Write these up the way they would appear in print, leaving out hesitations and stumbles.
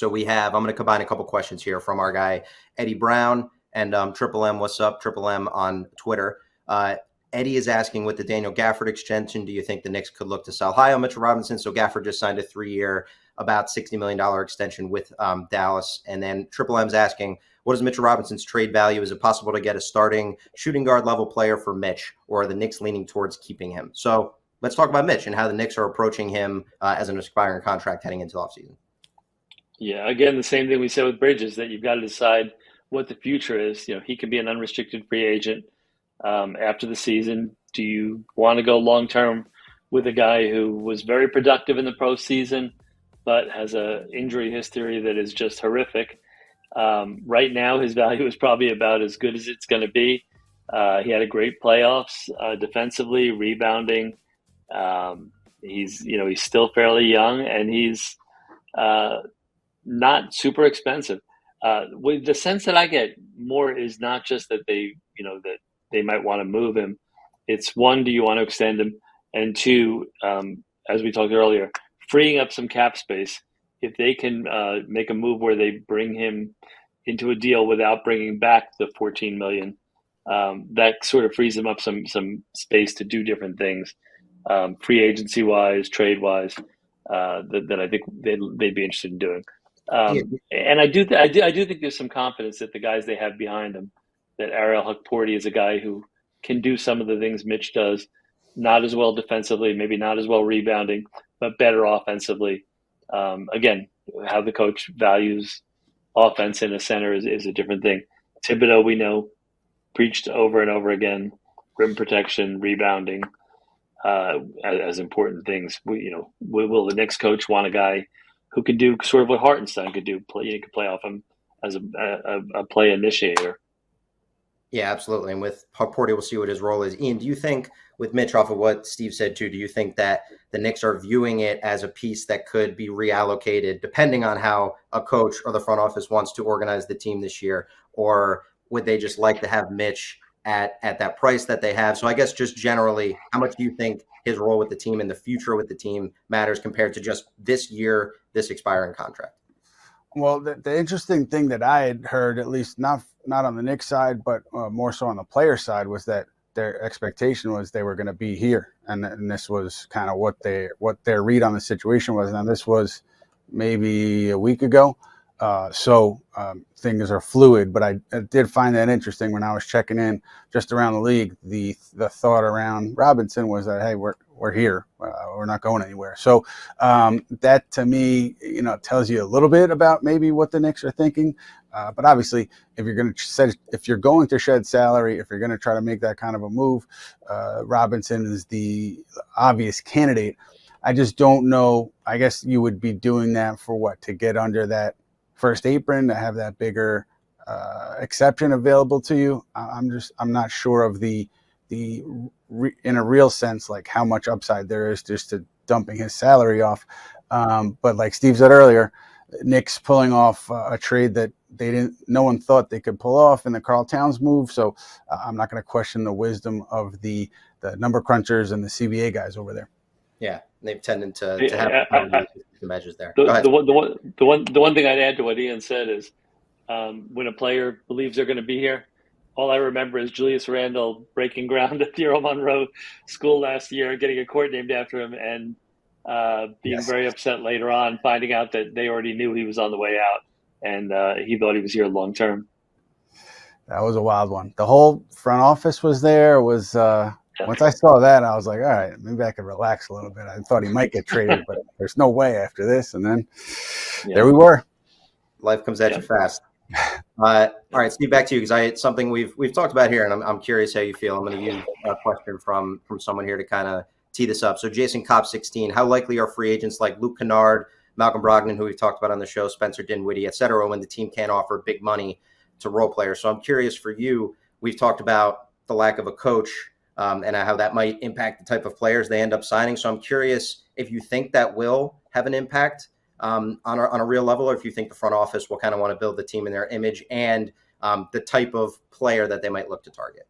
So I'm going to combine a couple questions here from our guy, Eddie Brown, and Triple M. What's up, Triple M on Twitter. Eddie is asking, with the Daniel Gafford extension, do you think the Knicks could look to sell high on Mitchell Robinson? So Gafford just signed a 3-year, about $60 million extension with Dallas. And then Triple M's asking, what is Mitchell Robinson's trade value? Is it possible to get a starting shooting guard level player for Mitch, or are the Knicks leaning towards keeping him? So let's talk about Mitch and how the Knicks are approaching him as an expiring contract heading into the offseason. Yeah, again, the same thing we said with Bridges, that you've got to decide what the future is. He can be an unrestricted free agent after the season. Do you want to go long-term with a guy who was very productive in the postseason, but has an injury history that is just horrific? Right now, his value is probably about as good as it's going to be. He had a great playoffs defensively, rebounding. He's still fairly young, and he's not super expensive. With the sense that I get more is not just that that they might want to move him. It's one, do you want to extend him? And two, as we talked earlier, freeing up some cap space. If they can make a move where they bring him into a deal without bringing back the $14 million, that sort of frees them up some space to do different things, free agency wise, trade wise, that I think they'd be interested in doing. And I do think there's some confidence that the guys they have behind them, that Ariel Hukporti is a guy who can do some of the things Mitch does, not as well defensively, maybe not as well rebounding, but better offensively. Again, how the coach values offense in a center is a different thing. Thibodeau, we know, preached over and over again, rim protection, rebounding, as important things. Will the Knicks coach want a guy who can do sort of what Hartenstein could do? He could play off him as a play initiator. Yeah, absolutely. And with Hukporti, we'll see what his role is. Ian, do you think, with Mitch, off of what Steve said too, do you think that the Knicks are viewing it as a piece that could be reallocated depending on how a coach or the front office wants to organize the team this year? Or would they just like to have Mitch at that price that they have? So I guess just generally, how much do you think his role with the team and the future with the team matters compared to just this year, this expiring contract? Well, the interesting thing that I had heard, at least not on the Knicks side, but more so on the player side, was that their expectation was they were going to be here, and this was kind of what their read on the situation was. Now, this was maybe a week ago, so things are fluid. But I did find that interesting when I was checking in just around the league. The thought around Robinson was that, hey, we're here, we're not going anywhere. So that to me, tells you a little bit about maybe what the Knicks are thinking. But obviously, if you're going to shed salary, if you're going to try to make that kind of a move, Robinson is the obvious candidate. I just don't know. I guess you would be doing that for what? To get under that first apron, to have that bigger exception available to you. I'm not sure of in a real sense, like how much upside there is just to dumping his salary off. But like Steve said earlier, Knicks pulling off a trade that no one thought they could pull off in the Karl Towns move. So I'm not going to question the wisdom of the number crunchers and the CBA guys over there. Yeah, they've tended to have the measures there. The one thing I'd add to what Ian said is when a player believes they're going to be here, all I remember is Julius Randle breaking ground at the Earl Monroe School last year, getting a court named after him, and being very upset later on, finding out that they already knew he was on the way out, and he thought he was here long term. That was a wild one. The whole front office was there. Once I saw that, I was like, all right, maybe I could relax a little bit. I thought he might get traded, but there's no way after this. And then there we were. Life comes at you fast. All right, Steve, back to you, because it's something we've talked about here, and I'm curious how you feel. I'm going to use a question from someone here to kind of tee this up. So Jason Kopp 16, how likely are free agents like Luke Kennard, Malcolm Brogdon, who we've talked about on the show, Spencer Dinwiddie, et cetera, when the team can't offer big money to role players? So I'm curious for you, we've talked about the lack of a coach and how that might impact the type of players they end up signing. So I'm curious if you think that will have an impact on a real level, or if you think the front office will kind of want to build the team in their image and the type of player that they might look to target.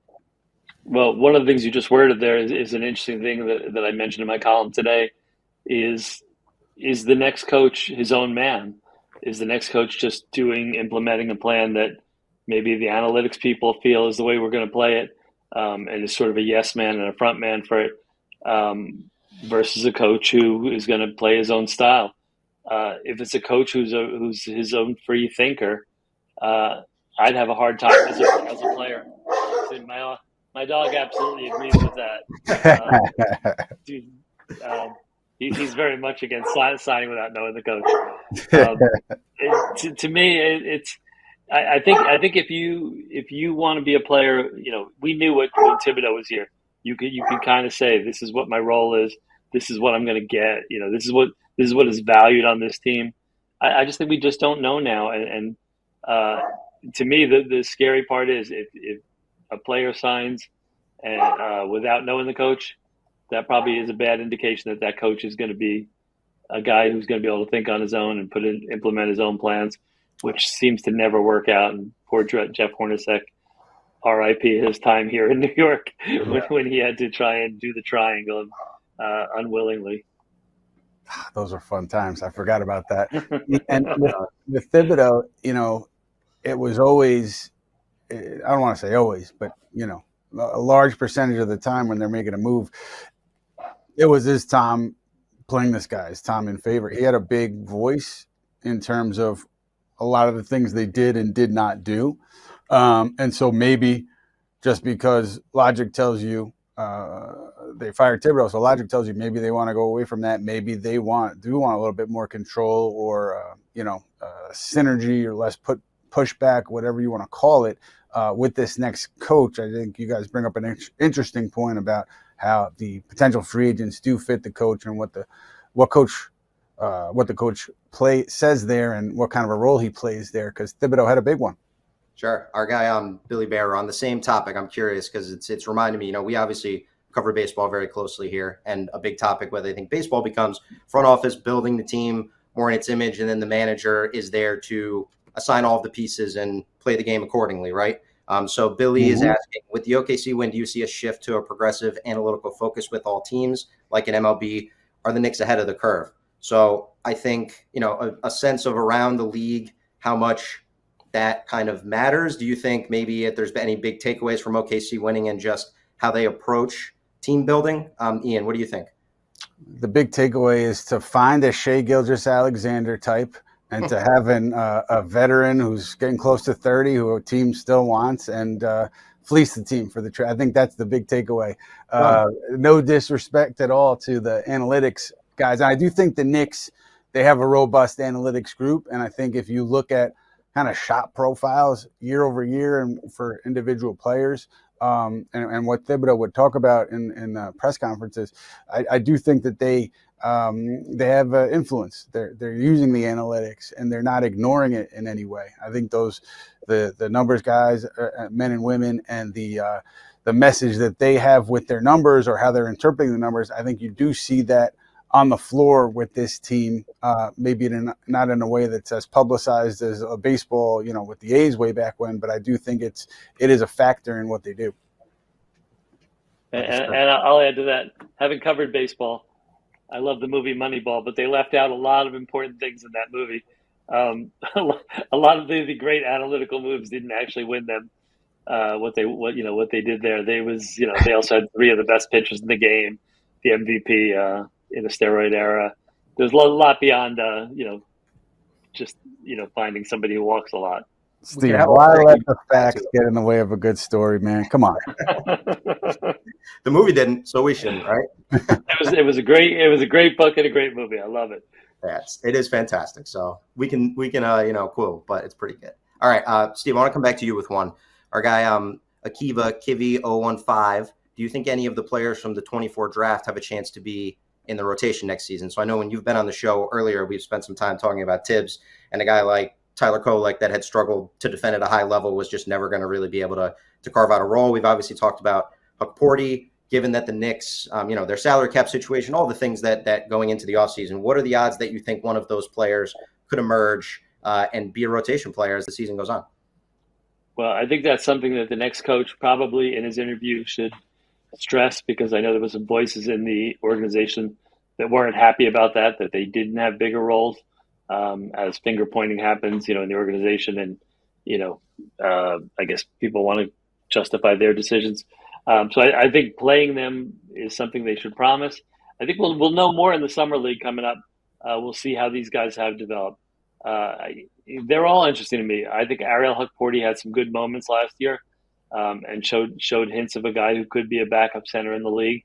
Well, one of the things you just worded there is an interesting thing that I mentioned in my column today is the next coach his own man? Is the next coach just implementing a plan that maybe the analytics people feel is the way we're going to play it, and is sort of a yes man and a front man for it, versus a coach who is going to play his own style? If it's a coach who's his own free thinker, I'd have a hard time as a player. My dog absolutely agrees with that. Dude, he's very much against signing without knowing the coach. To me, it's. I think if you want to be a player, we knew when Thibodeau was here. You could kind of say, this is what my role is. This is what I'm going to get. This is what is valued on this team. I just think we just don't know now. And to me, the scary part is if a player signs and without knowing the coach, that probably is a bad indication that coach is going to be a guy who's going to be able to think on his own and implement his own plans, which seems to never work out. And poor Jeff Hornacek, R.I.P. his time here in New York when he had to try and do the triangle unwillingly. Those are fun times. I forgot about that. And with Thibodeau, it was always, I don't want to say always, but, a large percentage of the time when they're making a move, it was his Tom playing this guy, his Tom in favor. He had a big voice in terms of a lot of the things they did and did not do. And so maybe just because logic tells you they fired Thibodeau, so logic tells you maybe they want to go away from that. Maybe they do want a little bit more control or, synergy or less pushback, whatever you want to call it, with this next coach. I think you guys bring up an interesting point about how the potential free agents do fit the coach and what the coach says there and what kind of a role he plays there, because Thibodeau had a big one. Sure. Our guy, Billy Bear, on the same topic. I'm curious because it's reminding me, we obviously cover baseball very closely here, and a big topic whether they think baseball becomes front office building the team more in its image, and then the manager is there to assign all of the pieces and play the game accordingly, right? So Billy is asking, with the OKC win, do you see a shift to a progressive analytical focus with all teams like in MLB? Are the Knicks ahead of the curve? So I think, a sense of around the league, how much that kind of matters. Do you think maybe if there's been any big takeaways from OKC winning and just how they approach team building? Ian, what do you think? The big takeaway is to find a Shai Gilgeous-Alexander type and to have a veteran who's getting close to 30, who a team still wants, and fleece the team for the trade. I think that's the big takeaway. No disrespect at all to the analytics guys. I do think the Knicks, they have a robust analytics group, and I think if you look at kind of shot profiles year over year and for individual players, and what Thibodeau would talk about in press conferences, I do think that they have influence. They're using the analytics and they're not ignoring it in any way. I think the numbers guys, men and women, and the message that they have with their numbers or how they're interpreting the numbers, I think you do see that on the floor with this team, maybe not in a way that's as publicized as a baseball, with the A's way back when, but I do think it is a factor in what they do. And I'll add to that, having covered baseball, I love the movie Moneyball, but they left out a lot of important things in that movie. A lot of the great analytical moves didn't actually win them. What they did there, they also had 3 of the best pitchers in the game, the MVP in the steroid era. There's a lot beyond finding somebody who walks a lot. Steve, why let the facts get in the way of a good story, man? Come on. The movie didn't, so we shouldn't, right? It was a great book and a great movie. I love it. Yes, it is fantastic. So we can quote, but it's pretty good. All right, Steve, I want to come back to you with one. Our guy, Akiva Kivi 015. Do you think any of the players from the 24 draft have a chance to be in the rotation next season? So I know when you've been on the show earlier, we've spent some time talking about Tibbs, and a guy like Tyler Kolek that had struggled to defend at a high level was just never going to really be able to carve out a role. We've obviously talked about Huck Porty, given that the Knicks, their salary cap situation, all the things that going into the offseason. What are the odds that you think one of those players could emerge and be a rotation player as the season goes on? Well, I think that's something that the next coach probably in his interview should stress, because I know there were some voices in the organization that weren't happy about that they didn't have bigger roles. as finger pointing happens, in the organization, and I guess people want to justify their decisions. So I think playing them is something they should promise. I think we'll know more in the summer league coming up. We'll see how these guys have developed. They're all interesting to me. I think Ariel Hukporty had some good moments last year, and showed hints of a guy who could be a backup center in the league.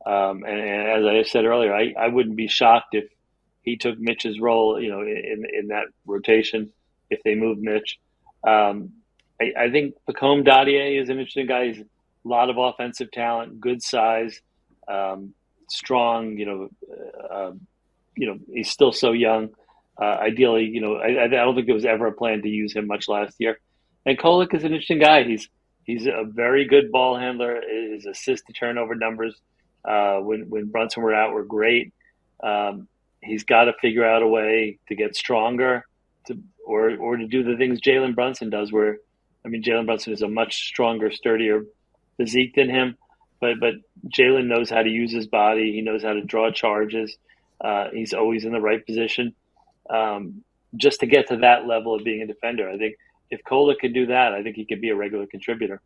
And as I said earlier, I wouldn't be shocked if he took Mitch's role, in that rotation if they move Mitch. I think Pacome Dadier is an interesting guy. He's a lot of offensive talent, good size, strong. He's still so young. Ideally, I don't think there was ever a plan to use him much last year. And Kolek is an interesting guy. He's a very good ball handler. His assist to turnover numbers when Brunson were out were great. He's got to figure out a way to get stronger, or to do the things Jalen Brunson does. Jalen Brunson is a much stronger, sturdier physique than him, but Jalen knows how to use his body. He knows how to draw charges. He's always in the right position. Just to get to that level of being a defender, I think if Kolek could do that, I think he could be a regular contributor.